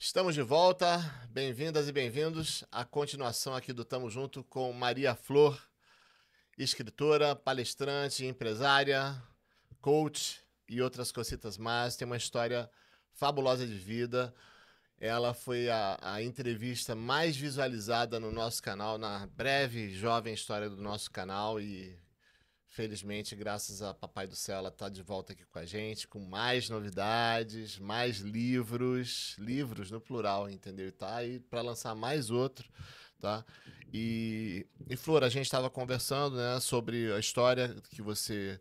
Estamos de volta, bem-vindas e bem-vindos à continuação aqui do Tamo Junto com Maria Flor, escritora, palestrante, empresária, coach e outras cositas mais. Tem uma história fabulosa de vida. Ela foi a entrevista mais visualizada no nosso canal, na breve jovem história do nosso canal e... Felizmente, graças a Papai do Céu, ela está de volta aqui com a gente, com mais novidades, mais livros no plural, entendeu? E tá aí para lançar mais outro, tá? E Flor, a gente estava conversando, né, sobre a história que você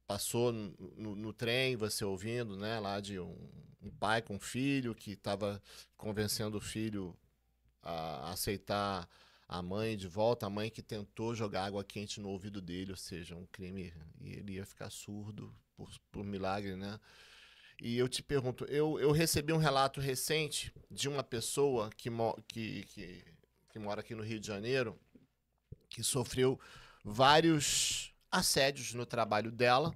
passou no trem, você ouvindo, né, lá de um pai com um filho que estava convencendo o filho a aceitar a mãe de volta, a mãe que tentou jogar água quente no ouvido dele, ou seja, um crime, e ele ia ficar surdo por milagre, né? E eu te pergunto, eu recebi um relato recente de uma pessoa que mora aqui no Rio de Janeiro, que sofreu vários assédios no trabalho dela,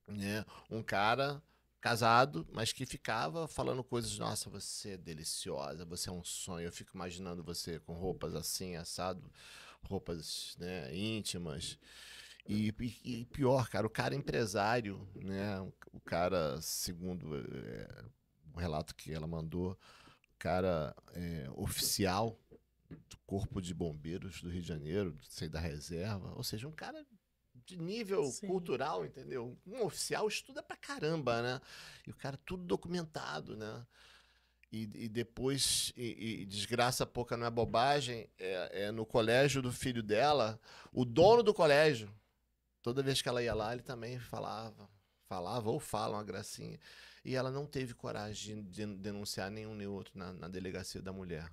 né? Um cara casado, mas que ficava falando coisas, nossa, você é deliciosa, você é um sonho, eu fico imaginando você com roupas assim, assado, roupas, né, íntimas, e pior, cara, o cara empresário, né, o cara, segundo o relato que ela mandou, o cara oficial do Corpo de Bombeiros do Rio de Janeiro, sei, da reserva, ou seja, um cara de nível Sim. cultural, entendeu? Um oficial estuda pra caramba, né? E o cara tudo documentado, né? E depois, desgraça pouca não é bobagem, no colégio do filho dela, o dono do colégio, toda vez que ela ia lá, ele também falava ou fala uma gracinha. E ela não teve coragem de denunciar nenhum nem outro na delegacia da mulher,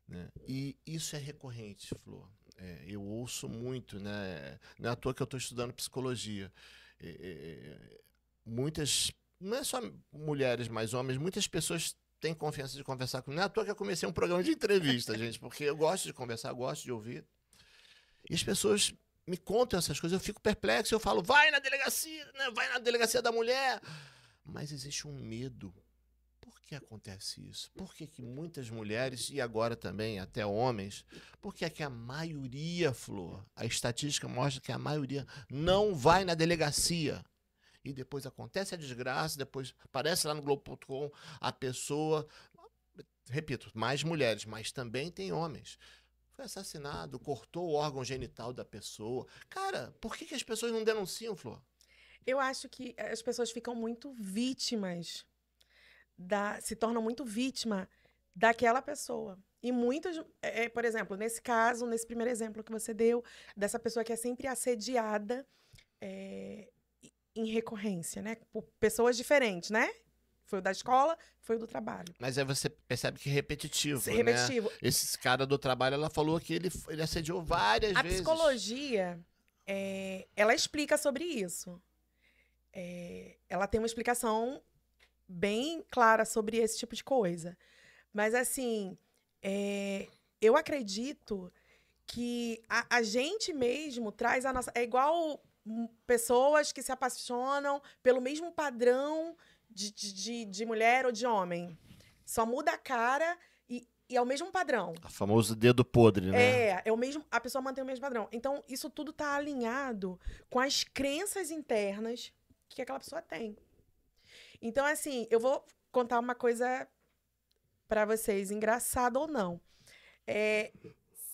né? E isso é recorrente, Flor. Eu ouço muito, né? Não é à toa que eu estou estudando psicologia. Muitas, não é só mulheres, mas homens, muitas pessoas têm confiança de conversar comigo. Não é à toa que eu comecei um programa de entrevista, gente, porque eu gosto de conversar, gosto de ouvir. E as pessoas me contam essas coisas, eu fico perplexo, eu falo, vai na delegacia, né? Vai na delegacia da mulher. Mas existe um medo. Por que acontece isso? Por que muitas mulheres, e agora também até homens, por que é que a maioria, Flor, a estatística mostra que a maioria não vai na delegacia? E depois acontece a desgraça, depois aparece lá no Globo.com a pessoa, repito, mais mulheres, mas também tem homens. Foi assassinado, cortou o órgão genital da pessoa. Cara, por que as pessoas não denunciam, Flor? Eu acho que as pessoas ficam muito vítimas se tornam muito vítima daquela pessoa. E muitas, por exemplo, nesse caso, nesse primeiro exemplo que você deu, dessa pessoa que é sempre assediada em recorrência, né? Por pessoas diferentes, né? Foi o da escola, foi o do trabalho. Mas aí você percebe que é repetitivo, né? Repetitivo. Esse cara do trabalho, ela falou que ele assediou várias A vezes. psicologia, ela explica sobre isso. Ela tem uma explicação bem clara sobre esse tipo de coisa. Mas, assim, eu acredito que a gente mesmo traz a nossa... É igual pessoas que se apaixonam pelo mesmo padrão de mulher ou de homem. Só muda a cara e é o mesmo padrão. O famoso dedo podre, né? É o mesmo, a pessoa mantém o mesmo padrão. Então, isso tudo está alinhado com as crenças internas que aquela pessoa tem. Então, assim, eu vou contar uma coisa para vocês, engraçado ou não.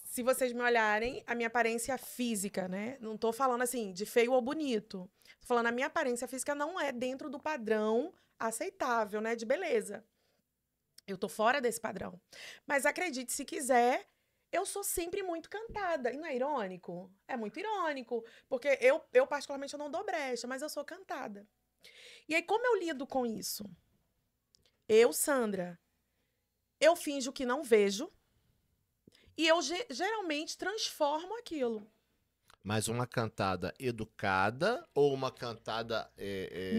Se vocês me olharem, a minha aparência física, né? Não tô falando assim de feio ou bonito. Tô falando a minha aparência física não é dentro do padrão aceitável, né? De beleza. Eu tô fora desse padrão. Mas acredite se quiser, eu sou sempre muito cantada. E não é irônico? É muito irônico. Porque eu particularmente, eu não dou brecha, mas eu sou cantada. E aí, como eu lido com isso? Eu, Sandra, eu finjo que não vejo e eu geralmente transformo aquilo. Mas uma cantada educada ou uma cantada...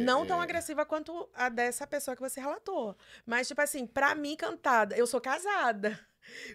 Não tão agressiva quanto a dessa pessoa que você relatou. Mas, tipo assim, pra mim, cantada... Eu sou casada.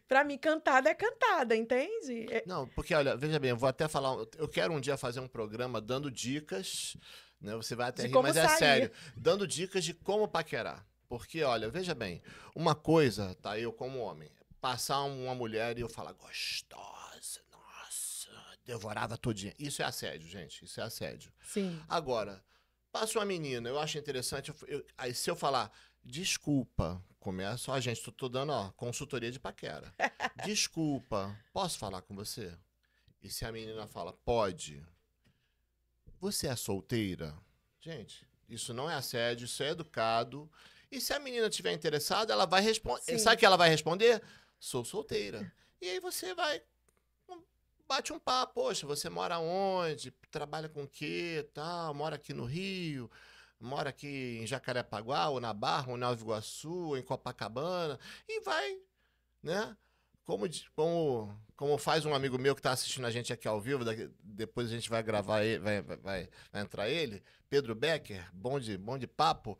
Pra mim, cantada é cantada, entende? Não, porque, olha, veja bem, eu vou até falar... Eu quero um dia fazer um programa dando dicas, né? Você vai até De rir, como mas é sair. sério. Dando dicas de como paquerar. Porque, olha, veja bem, uma coisa, tá, eu como homem, passar uma mulher e eu falar gostosa, nossa, devorava todinha. Isso é assédio, gente, isso é assédio. Sim. Agora, passa uma menina, eu acho interessante, aí se eu falar, desculpa, começa, ó, gente, tô dando, ó, consultoria de paquera. Desculpa, posso falar com você? E se a menina fala, pode, você é solteira? Gente, isso não é assédio, isso é educado. E se a menina estiver interessada, ela vai responder. Sim. Sabe o que ela vai responder? Sou solteira. E aí você vai, bate um papo. Poxa, você mora onde? Trabalha com o quê? Tal, mora aqui no Rio? Mora aqui em Jacarepaguá, ou na Barra, ou em Nova Iguaçu, ou em Copacabana. E vai, né? Como faz um amigo meu que está assistindo a gente aqui ao vivo, depois a gente vai gravar, vai entrar ele, Pedro Becker, bom de papo.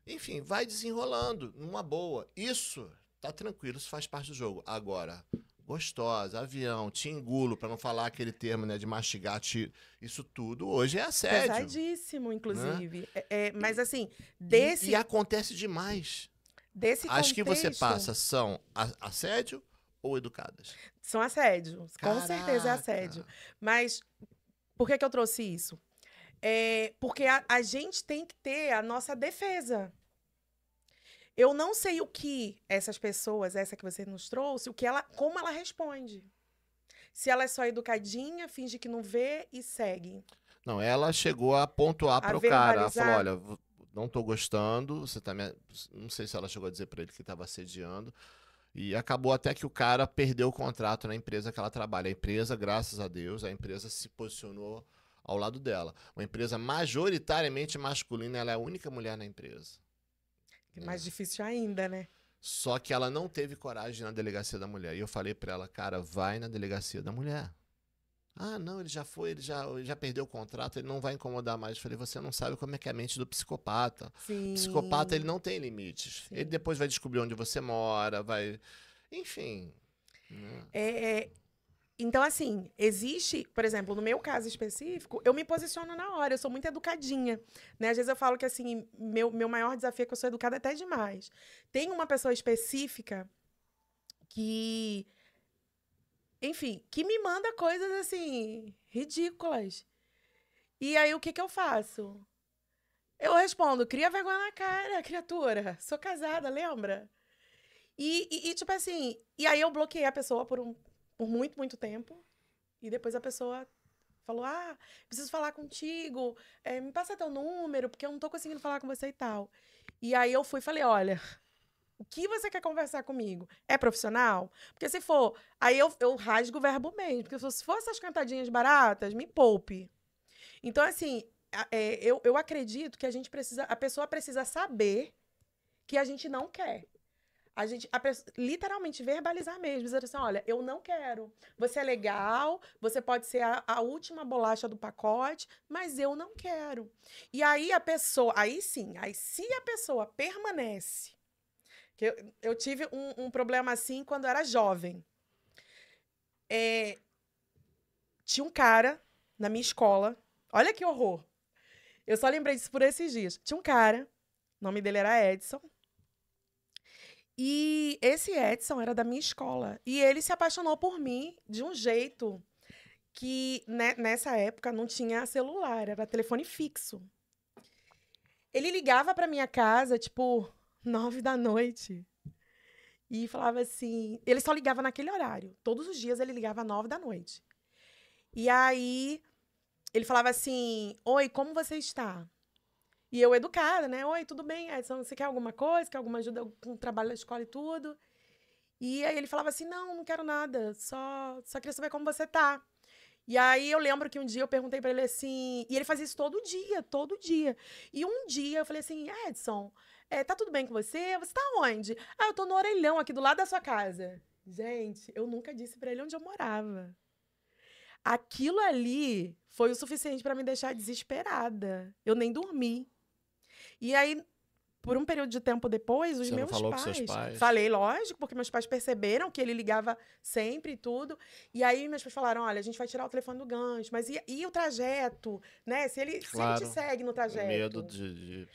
Enfim, vai desenrolando, numa boa. Isso tá tranquilo, isso faz parte do jogo. Agora, gostosa, avião, te engulo, para não falar aquele termo, né, de mastigar, isso tudo hoje é assédio. Pesadíssimo, inclusive. Né? Mas assim, E acontece demais. Desse As que você contexto, passa são assédio ou educadas? são assédio. Com Caraca. certeza é assédio. Mas por que eu trouxe isso? Porque a gente tem que ter a nossa defesa. Eu não sei o que essas pessoas, essa que você nos trouxe, como ela responde. Se ela é só educadinha, finge que não vê e segue. Não, ela chegou a pontuar para o cara. Ela falou, olha, não tô gostando, você tá não sei se ela chegou a dizer para ele que estava assediando. E acabou até que o cara perdeu o contrato na empresa que ela trabalha. A empresa, graças a Deus, a empresa se posicionou ao lado dela. Uma empresa majoritariamente masculina, ela é a única mulher na empresa. É mais difícil ainda, né? Só que ela não teve coragem de ir na delegacia da mulher. E eu falei pra ela, cara, vai na delegacia da mulher. Ah, não, ele já foi, ele já perdeu o contrato, ele não vai incomodar mais. Eu falei, você não sabe como é que é a mente do psicopata. Sim. O psicopata, ele não tem limites. Sim. Ele depois vai descobrir onde você mora, vai... Enfim. Né? Então, assim, existe, por exemplo, no meu caso específico, eu me posiciono na hora, eu sou muito educadinha, né? Às vezes eu falo que, assim, meu maior desafio é que eu sou educada até demais. Tem uma pessoa específica que, enfim, que me manda coisas, assim, ridículas. E aí, o que eu faço? Eu respondo, cria vergonha na cara, criatura. Sou casada, lembra? E tipo assim, e aí eu bloqueei a pessoa por muito, muito tempo. E depois a pessoa falou, preciso falar contigo, me passa teu número, porque eu não tô conseguindo falar com você e tal. E aí eu fui e falei, olha, o que você quer conversar comigo? É profissional? Porque se for, aí eu rasgo o verbo mesmo, porque se for essas cantadinhas baratas, me poupe. Então, assim, eu acredito que a pessoa precisa saber que a gente não quer. Literalmente verbalizar mesmo, dizer assim, olha, eu não quero. Você é legal, você pode ser a última bolacha do pacote, mas eu não quero. E aí se a pessoa permanece, que eu tive um problema assim quando eu era jovem. Tinha um cara na minha escola, olha que horror. Eu só lembrei disso por esses dias. Tinha um cara, o nome dele era Edson. E esse Edson era da minha escola. E ele se apaixonou por mim de um jeito que, né, nessa época, não tinha celular, era telefone fixo. Ele ligava pra minha casa, tipo, 9 da noite. E falava assim... Ele só ligava naquele horário. Todos os dias ele ligava 9 da noite. E aí, ele falava assim... Oi, como você está? E eu educada, né? Oi, tudo bem, Edson? Você quer alguma coisa? Quer alguma ajuda com o trabalho da escola e tudo? E aí ele falava assim, não quero nada. Só queria saber como você tá. E aí eu lembro que um dia eu perguntei pra ele assim... E ele fazia isso todo dia, todo dia. E um dia eu falei assim, Edson, tá tudo bem com você? Você tá onde? Eu tô no Orelhão, aqui do lado da sua casa. Gente, eu nunca disse pra ele onde eu morava. Aquilo ali foi o suficiente pra me deixar desesperada. Eu nem dormi. E aí, por um período de tempo depois, os meus falou com seus pais? Falei, lógico, porque meus pais perceberam que ele ligava sempre e tudo. E aí, meus pais falaram, olha, a gente vai tirar o telefone do gancho. Mas e o trajeto, né? Se ele te segue no trajeto. Medo de...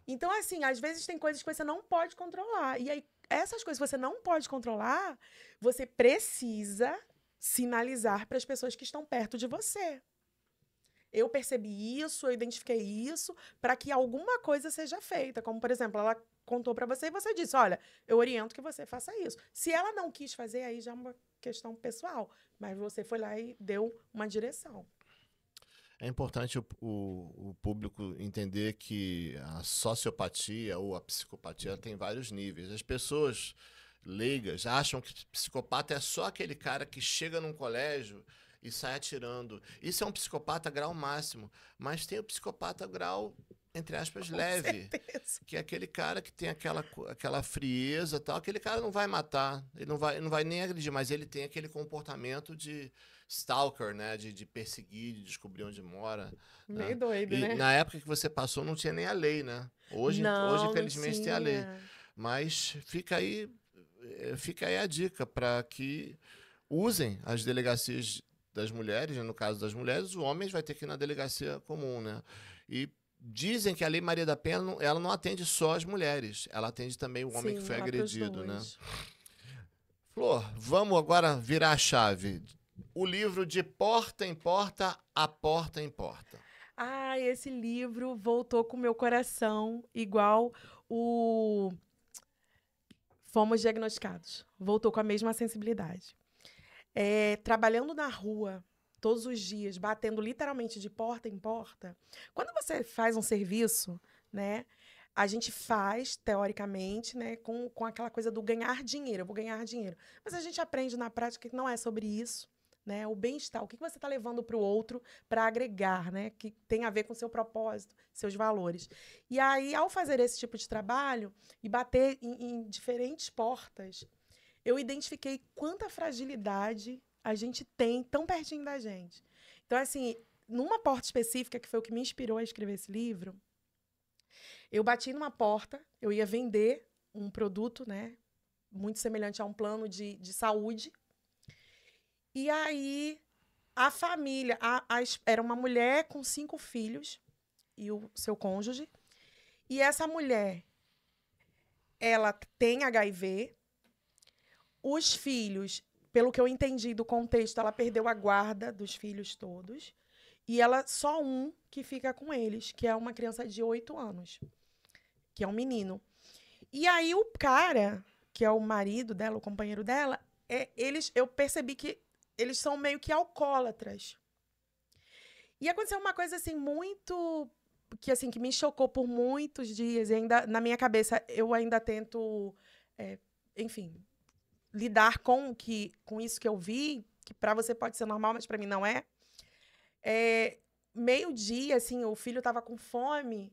Então, assim, às vezes tem coisas que você não pode controlar. E aí, essas coisas que você não pode controlar, você precisa sinalizar para as pessoas que estão perto de você. Eu percebi isso, eu identifiquei isso, para que alguma coisa seja feita. Como, por exemplo, ela contou para você e você disse: olha, eu oriento que você faça isso. Se ela não quis fazer, aí já é uma questão pessoal. Mas você foi lá e deu uma direção. É importante o público entender que a sociopatia ou a psicopatia tem vários níveis. As pessoas leigas acham que psicopata é só aquele cara que chega num colégio e sai atirando. Isso é um psicopata grau máximo. Mas tem o psicopata grau, entre aspas, leve. Certeza. Que é aquele cara que tem aquela frieza e tal. Aquele cara não vai matar, ele não vai nem agredir, mas ele tem aquele comportamento de stalker, né? De perseguir, de descobrir onde mora. Meio Né? doido, E né? na época que você passou não tinha nem a lei, né? Hoje Não infelizmente, tem a lei. tinha. Mas fica aí a dica para que usem as delegacias das mulheres, né? No caso das mulheres, os homens vai ter que ir na delegacia comum, né? E dizem que a Lei Maria da Penha, ela não atende só as mulheres, ela atende também o homem Sim, que foi lá pros agredido, né? dois. Flor, vamos agora virar a chave. O livro De Porta em Porta, a Porta em Porta. Ah, esse livro voltou com o meu coração, igual o Fomos Diagnosticados. Voltou com a mesma sensibilidade. Trabalhando na rua, todos os dias, batendo literalmente de porta em porta. Quando você faz um serviço, né? A gente faz, teoricamente, né, com aquela coisa do ganhar dinheiro. Eu vou ganhar dinheiro. Mas a gente aprende na prática que não é sobre isso. Né? O bem-estar, o que você está levando para o outro para agregar, né? Que tem a ver com o seu propósito, seus valores. E aí, ao fazer esse tipo de trabalho e bater em diferentes portas, eu identifiquei quanta fragilidade a gente tem tão pertinho da gente. Então, assim, numa porta específica, que foi o que me inspirou a escrever esse livro, eu bati numa porta, eu ia vender um produto, né? Muito semelhante a um plano de saúde. E aí, a família, era uma mulher com 5 filhos e o seu cônjuge. E essa mulher, ela tem HIV. Os filhos, pelo que eu entendi do contexto, ela perdeu a guarda dos filhos todos. E ela, só um que fica com eles, que é uma criança de 8 anos, que é um menino. E aí, o cara, que é o marido dela, o companheiro dela, eu percebi que eles são meio que alcoólatras. E aconteceu uma coisa, assim, muito... que me chocou por muitos dias. E ainda, na minha cabeça, eu ainda tento, enfim, lidar com isso que eu vi, que para você pode ser normal, mas para mim não é. Meio-dia, assim, o filho estava com fome,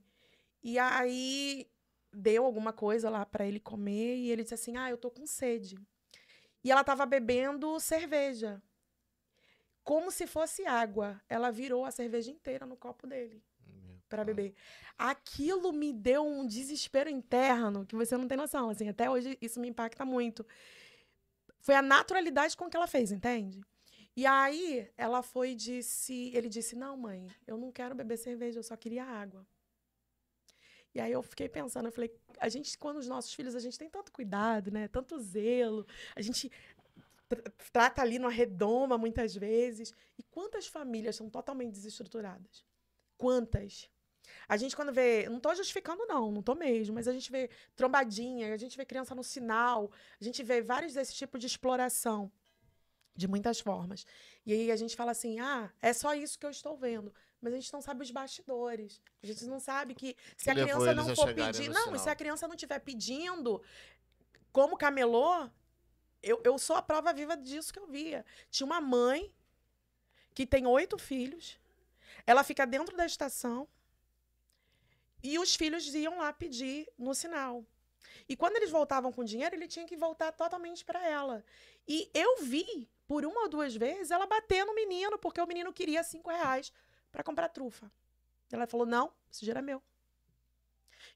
e aí deu alguma coisa lá para ele comer, e ele disse assim, eu tô com sede. E ela estava bebendo cerveja. Como se fosse água. Ela virou a cerveja inteira no copo dele para beber. Aquilo me deu um desespero interno que você não tem noção. Assim, até hoje isso me impacta muito. Foi a naturalidade com que ela fez, entende? E aí ela foi e disse... Ele disse, não, mãe, eu não quero beber cerveja, eu só queria água. E aí eu fiquei pensando, eu falei, quando os nossos filhos, a gente tem tanto cuidado, né? Tanto zelo. A gente... trata ali numa redoma, muitas vezes. E quantas famílias são totalmente desestruturadas? Quantas? A gente, quando vê... Não estou justificando, não estou mesmo. Mas a gente vê trombadinha, a gente vê criança no sinal, a gente vê vários desse tipo de exploração, de muitas formas. E aí a gente fala assim, é só isso que eu estou vendo. Mas a gente não sabe os bastidores. A gente não sabe que se a criança não for pedir... Não, e se a criança não estiver pedindo, como camelô... Eu sou a prova viva disso que eu via. Tinha uma mãe que tem 8 filhos. Ela fica dentro da estação e os filhos iam lá pedir no sinal. E quando eles voltavam com dinheiro, ele tinha que voltar totalmente para ela. E eu vi, por 1 ou 2 vezes, ela bater no menino, porque o menino queria R$5 para comprar trufa. Ela falou, não, esse dinheiro é meu.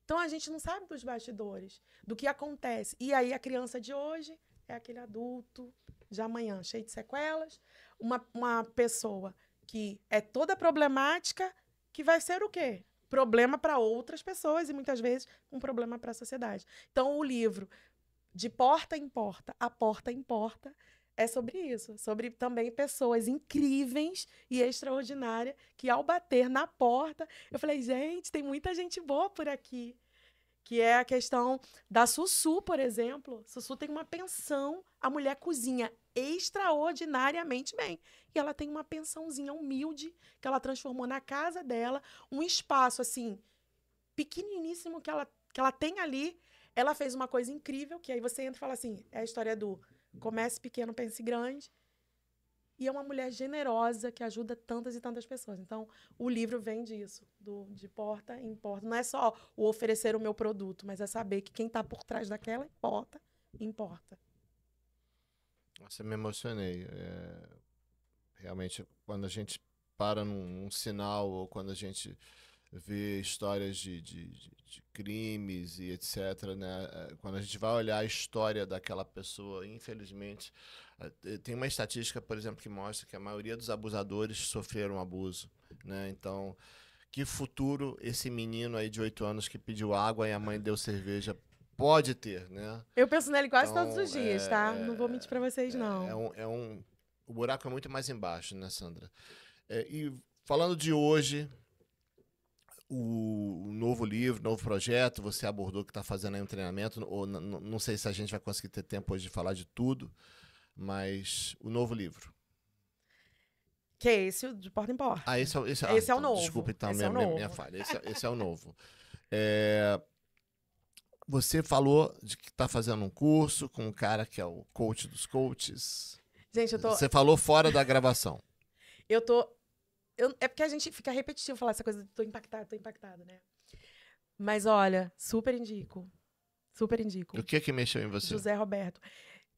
Então, a gente não sabe dos bastidores, do que acontece. E aí, a criança de hoje... é aquele adulto de amanhã, cheio de sequelas. Uma pessoa que é toda problemática, que vai ser o quê? problema para outras pessoas e muitas vezes um problema para a sociedade. Então, o livro De Porta em Porta, A Porta Importa, é sobre isso, sobre também pessoas incríveis e extraordinárias que ao bater na porta, eu falei, gente, tem muita gente boa por aqui. Que é a questão da Sussu, por exemplo. Sussu tem uma pensão, a mulher cozinha extraordinariamente bem. E ela tem uma pensãozinha humilde que ela transformou na casa dela, um espaço assim pequeniníssimo que ela tem ali. Ela fez uma coisa incrível, que aí você entra e fala assim, é a história do comece pequeno, pense grande. E é uma mulher generosa que ajuda tantas e tantas pessoas. Então, o livro vem disso, de porta em porta. Não é só o oferecer o meu produto, mas é saber que quem está por trás daquela porta, importa. Nossa, eu me emocionei. Realmente, quando a gente para num sinal, ou quando a gente vê histórias de crimes e etc., né? Quando a gente vai olhar a história daquela pessoa, infelizmente, tem uma estatística, por exemplo, que mostra que a maioria dos abusadores sofreram abuso, né? Então, que futuro esse menino aí de 8 anos que pediu água e a mãe deu cerveja pode ter, né? Eu penso nele quase Então, todos os dias, tá? Não vou mentir pra vocês, não. O buraco é muito mais embaixo, né, Sandra? E falando de hoje, o novo livro, novo projeto, você abordou que está fazendo aí um treinamento, ou não sei se a gente vai conseguir ter tempo hoje de falar de tudo, mas o novo livro. Que é esse, o De Porta em Porta. Esse é então, o novo. Desculpa, então, esse minha falha. Esse é o novo. Você falou de que está fazendo um curso com um cara que é o coach dos coaches. Gente, Você falou fora da gravação. É porque a gente fica repetitivo falar essa coisa de tô impactado, né? Mas olha, super indico. Super indico. O que mexeu em você? José Roberto.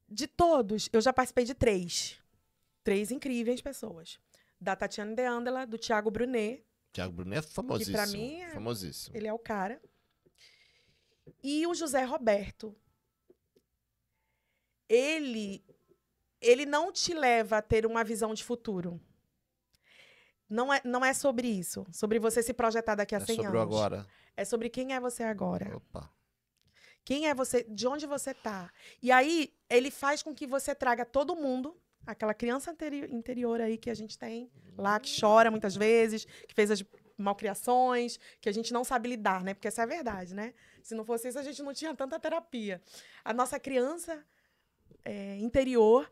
De todos, eu já participei de 3. 3 incríveis pessoas. Da Tatiana De Andela, do Thiago Brunet. Thiago Brunet é famosíssimo. Que pra mim famosíssimo. Ele é o cara. E o José Roberto. Ele não te leva a ter uma visão de futuro. Não é sobre isso. Sobre você se projetar daqui a 100 anos. É sobre o agora. É sobre quem é você agora. Opa. Quem é você, de onde você tá. E aí, ele faz com que você traga todo mundo, aquela criança interior aí que a gente tem, lá que chora muitas vezes, que fez as malcriações, que a gente não sabe lidar, né? Porque essa é a verdade, né? Se não fosse isso, a gente não tinha tanta terapia. A nossa criança interior,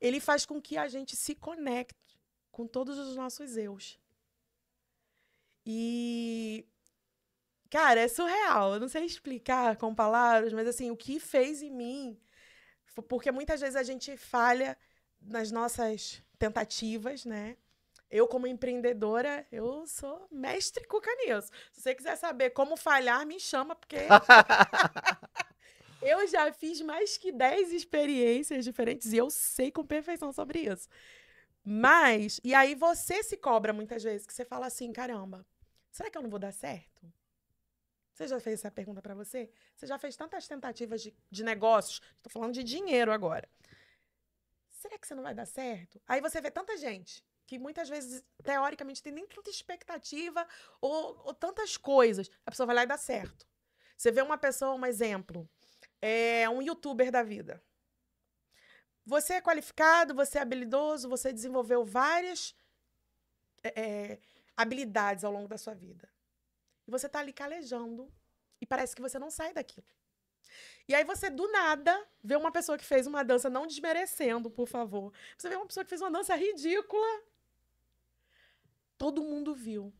ele faz com que a gente se conecte com todos os nossos eus. E, cara, é surreal. Eu não sei explicar com palavras, mas, assim, o que fez em mim... Porque muitas vezes a gente falha nas nossas tentativas, né? Eu, como empreendedora, eu sou mestre cuca nisso. Se você quiser saber como falhar, me chama, porque... eu já fiz mais que 10 experiências diferentes e eu sei com perfeição sobre isso. Mas, e aí você se cobra muitas vezes, que você fala assim, caramba, será que eu não vou dar certo? Você já fez essa pergunta pra você? Você já fez tantas tentativas de negócios, tô falando de dinheiro agora. Será que você não vai dar certo? Aí você vê tanta gente que muitas vezes, teoricamente, tem nem tanta expectativa ou tantas coisas. A pessoa vai lá e dá certo. Você vê uma pessoa, um exemplo, um youtuber da vida. Você é qualificado, você é habilidoso, você desenvolveu várias habilidades ao longo da sua vida. E você tá ali calejando e parece que você não sai daquilo. E aí você, do nada, vê uma pessoa que fez uma dança, não desmerecendo, por favor. Você vê uma pessoa que fez uma dança ridícula. Todo mundo viu.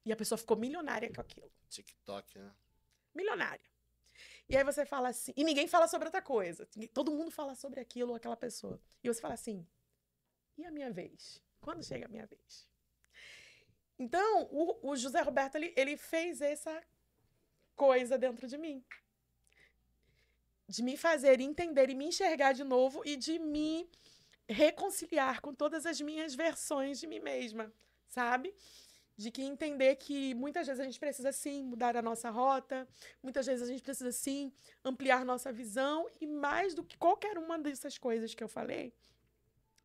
E a pessoa ficou milionária com aquilo. TikTok, né? Milionária. E aí você fala assim... E ninguém fala sobre outra coisa. Todo mundo fala sobre aquilo ou aquela pessoa. E você fala assim... E a minha vez? Quando chega a minha vez? Então, o José Roberto, ele fez essa coisa dentro de mim. De me fazer entender e me enxergar de novo e de me reconciliar com todas as minhas versões de mim mesma, sabe? De que entender que muitas vezes a gente precisa, sim, mudar a nossa rota, muitas vezes a gente precisa, sim, ampliar nossa visão e mais do que qualquer uma dessas coisas que eu falei,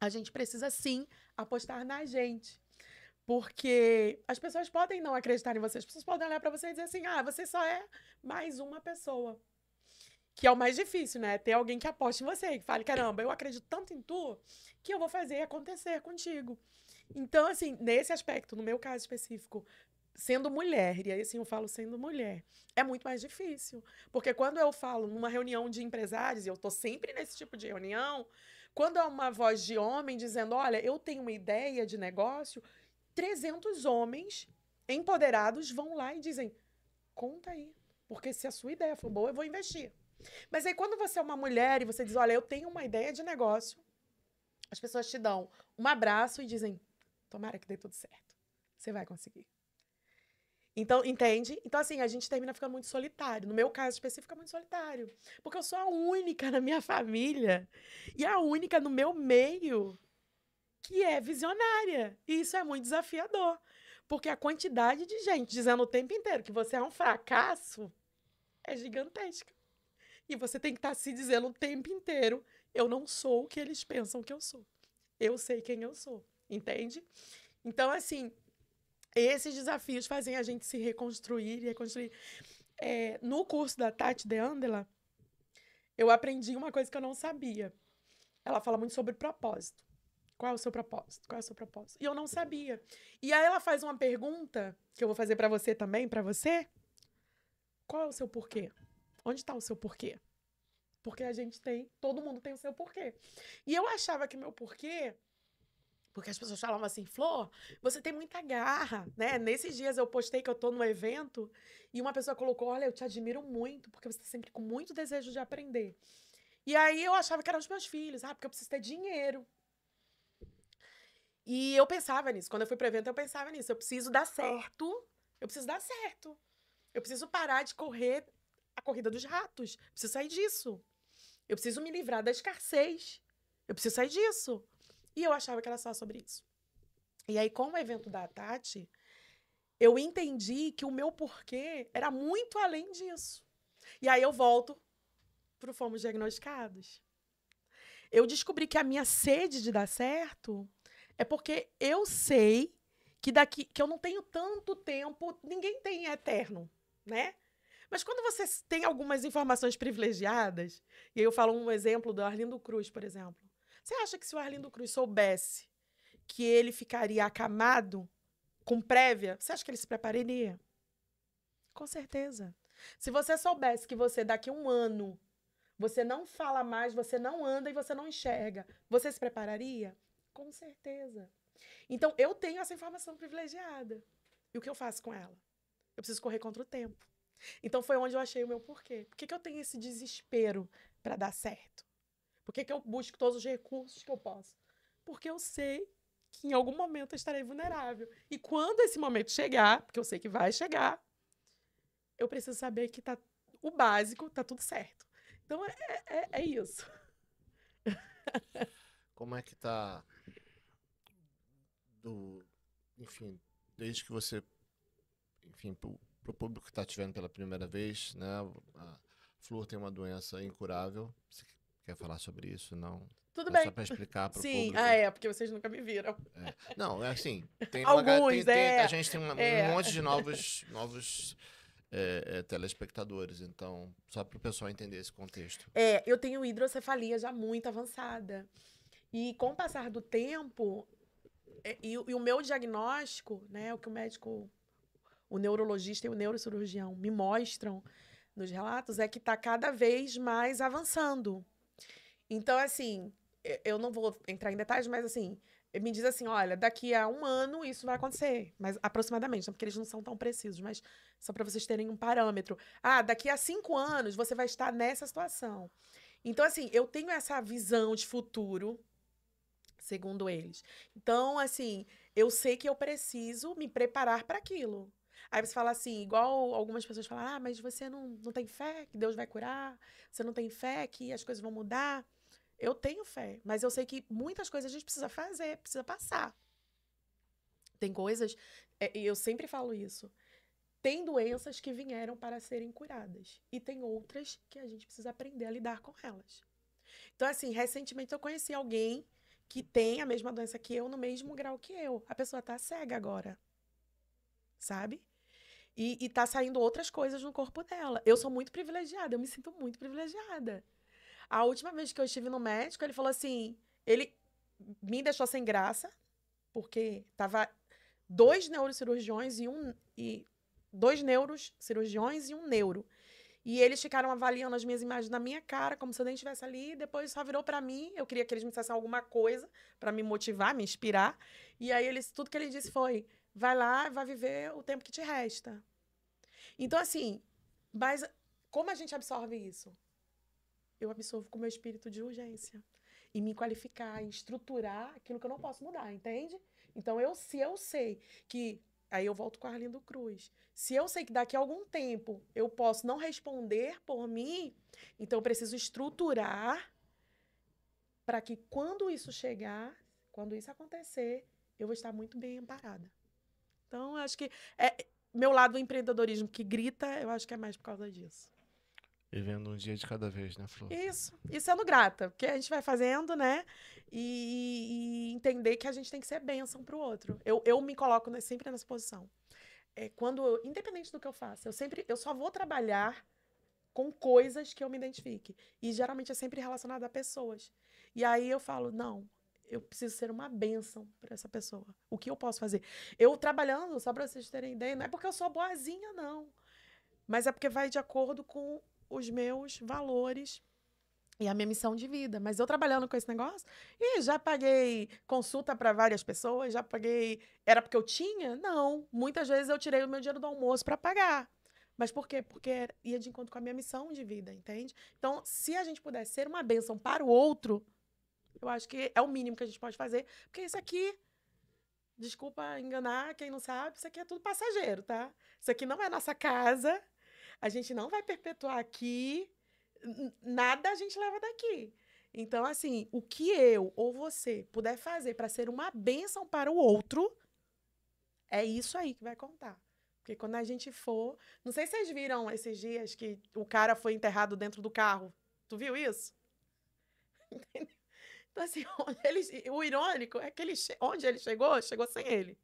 a gente precisa, sim, apostar na gente. Porque as pessoas podem não acreditar em você. As pessoas podem olhar pra você e dizer assim, você só é mais uma pessoa. Que é o mais difícil, né? Ter alguém que aposte em você, que fale, caramba, eu acredito tanto em tu, que eu vou fazer acontecer contigo. Então, assim, nesse aspecto, no meu caso específico, sendo mulher, e aí assim eu falo sendo mulher, é muito mais difícil. Porque quando eu falo numa reunião de empresários, e eu tô sempre nesse tipo de reunião, quando é uma voz de homem dizendo, olha, eu tenho uma ideia de negócio, 300 homens empoderados vão lá e dizem, conta aí, porque se a sua ideia for boa, eu vou investir. Mas aí quando você é uma mulher e você diz, olha, eu tenho uma ideia de negócio, as pessoas te dão um abraço e dizem, tomara que dê tudo certo. Você vai conseguir. Então, entende? Então, assim, a gente termina ficando muito solitário. No meu caso específico, é muito solitário. Porque eu sou a única na minha família e a única no meu meio que é visionária. E isso é muito desafiador. Porque a quantidade de gente dizendo o tempo inteiro que você é um fracasso é gigantesca. E você tem que estar se dizendo o tempo inteiro, eu não sou o que eles pensam que eu sou. Eu sei quem eu sou. Entende? Então, assim, esses desafios fazem a gente se reconstruir e reconstruir. No curso da Tati De Andela, eu aprendi uma coisa que eu não sabia. Ela fala muito sobre propósito. Qual é o seu propósito? Qual é o seu propósito? E eu não sabia. E aí ela faz uma pergunta, que eu vou fazer pra você também, pra você. Qual é o seu porquê? Onde está o seu porquê? Porque a gente tem, todo mundo tem o seu porquê. E eu achava que meu porquê, porque as pessoas falavam assim, Flor, você tem muita garra, né? Nesses dias eu postei que eu tô no evento e uma pessoa colocou, olha, eu te admiro muito, porque você tá sempre com muito desejo de aprender. E aí eu achava que eram os meus filhos, porque eu preciso ter dinheiro. E eu pensava nisso, quando eu fui pro evento eu pensava nisso, eu preciso dar certo, eu preciso dar certo. Eu preciso parar de correr a corrida dos ratos, eu preciso sair disso. Eu preciso me livrar da escassez. Eu preciso sair disso. E eu achava que era só sobre isso. E aí, com o evento da Tati, eu entendi que o meu porquê era muito além disso. E aí eu volto pro Fomos Diagnosticados. Eu descobri que a minha sede de dar certo é porque eu sei que eu não tenho tanto tempo, ninguém tem eterno, né? Mas quando você tem algumas informações privilegiadas, e aí eu falo um exemplo do Arlindo Cruz, por exemplo. Você acha que se o Arlindo Cruz soubesse que ele ficaria acamado com prévia, você acha que ele se prepararia? Com certeza. Se você soubesse que você, daqui a um ano, você não fala mais, você não anda e você não enxerga, você se prepararia? Com certeza. Então, eu tenho essa informação privilegiada. E o que eu faço com ela? Eu preciso correr contra o tempo. Então foi onde eu achei o meu porquê. Por que eu tenho esse desespero para dar certo? Por que eu busco todos os recursos que eu posso? Porque eu sei que em algum momento eu estarei vulnerável. E quando esse momento chegar, porque eu sei que vai chegar, eu preciso saber que tá o básico, tá tudo certo. Então é isso. Como é que tá enfim, desde que você, enfim, pro público que está te vendo pela primeira vez, né? A Flor tem uma doença incurável. Você quer falar sobre isso? Não? Tudo É bem. só para explicar para o Sim, público. porque vocês nunca me viram. Não, é assim, tem Alguns, a gente tem um monte de novos telespectadores, então, só para o pessoal entender esse contexto. Eu tenho hidrocefalia já muito avançada. E com o passar do tempo, e o meu diagnóstico, né, o que o médico, o neurologista e o neurocirurgião me mostram nos relatos é que está cada vez mais avançando. Então, assim, eu não vou entrar em detalhes, mas assim, ele me diz assim, olha, daqui a um ano isso vai acontecer, mas aproximadamente, porque eles não são tão precisos, mas só para vocês terem um parâmetro. Daqui a 5 anos você vai estar nessa situação. Então, assim, eu tenho essa visão de futuro, segundo eles. Então, assim, eu sei que eu preciso me preparar para aquilo. Aí você fala assim, igual algumas pessoas falam, mas você não tem fé que Deus vai curar? Você não tem fé que as coisas vão mudar? Eu tenho fé, mas eu sei que muitas coisas a gente precisa fazer, precisa passar. Tem coisas, e eu sempre falo isso, tem doenças que vieram para serem curadas e tem outras que a gente precisa aprender a lidar com elas. Então, assim, recentemente eu conheci alguém que tem a mesma doença que eu no mesmo grau que eu. A pessoa tá cega agora, sabe? E tá saindo outras coisas no corpo dela. Eu sou muito privilegiada, eu me sinto muito privilegiada. A última vez que eu estive no médico, ele falou assim, ele me deixou sem graça, porque tava dois neurocirurgiões e dois neurocirurgiões e um neuro. E eles ficaram avaliando as minhas imagens na minha cara, como se eu nem estivesse ali, e depois só virou pra mim. Eu queria que eles me dissessem alguma coisa pra me motivar, me inspirar. E aí tudo que ele disse foi: vai lá, vai viver o tempo que te resta. Então, assim, mas como a gente absorve isso? Eu absorvo com o meu espírito de urgência. E me qualificar, e estruturar aquilo que eu não posso mudar, entende? Então, se eu sei que. Aí eu volto com a Arlindo Cruz. Se eu sei que daqui a algum tempo eu posso não responder por mim, então eu preciso estruturar para que quando isso chegar, quando isso acontecer, eu vou estar muito bem amparada. Então, eu acho que meu lado do empreendedorismo que grita, eu acho que é mais por causa disso. Vivendo um dia de cada vez, né, Flor? Isso. E sendo grata, porque a gente vai fazendo, né? E entender que a gente tem que ser bênção pro outro. Eu me coloco sempre nessa posição. Independente do que eu faça, eu só vou trabalhar com coisas que eu me identifique. E geralmente é sempre relacionado a pessoas. E aí eu falo, não, eu preciso ser uma bênção para essa pessoa. O que eu posso fazer? Eu trabalhando, só para vocês terem ideia, não é porque eu sou boazinha, não. Mas é porque vai de acordo com os meus valores e a minha missão de vida. Mas eu trabalhando com esse negócio, e já paguei consulta para várias pessoas, já paguei. Era porque eu tinha? Não. Muitas vezes eu tirei o meu dinheiro do almoço para pagar. Mas por quê? Porque ia de encontro com a minha missão de vida, entende? Então, se a gente puder ser uma bênção para o outro, eu acho que é o mínimo que a gente pode fazer. Porque isso aqui, desculpa enganar quem não sabe, isso aqui é tudo passageiro, tá? Isso aqui não é nossa casa. A gente não vai perpetuar aqui, nada a gente leva daqui. Então, assim, o que eu ou você puder fazer para ser uma bênção para o outro, é isso aí que vai contar. Porque quando a gente for... Não sei se vocês viram esses dias que o cara foi enterrado dentro do carro. Tu viu isso? Então, assim, o irônico é que onde ele chegou sem ele.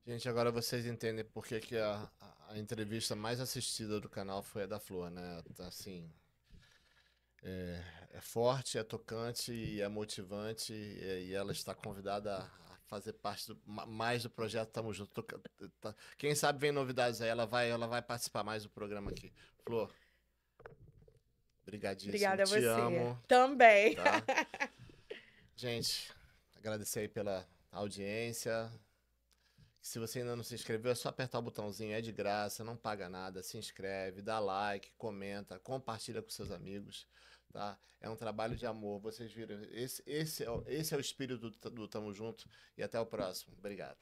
Gente, agora vocês entendem por que a entrevista mais assistida do canal foi a da Flor, né? Assim, é forte, é tocante e é motivante, e ela está convidada a fazer parte mais do projeto Tamo Junto. Quem sabe vem novidades aí, ela vai participar mais do programa aqui. Flor, brigadíssimo, Obrigada a te você. amo. Também. Tá? Gente, agradecer aí pela audiência. Se você ainda não se inscreveu, é só apertar o botãozinho, é de graça, não paga nada, se inscreve, dá like, comenta, compartilha com seus amigos, tá? É um trabalho de amor, vocês viram, esse é o espírito do Tamo Junto, e até o próximo. Obrigado.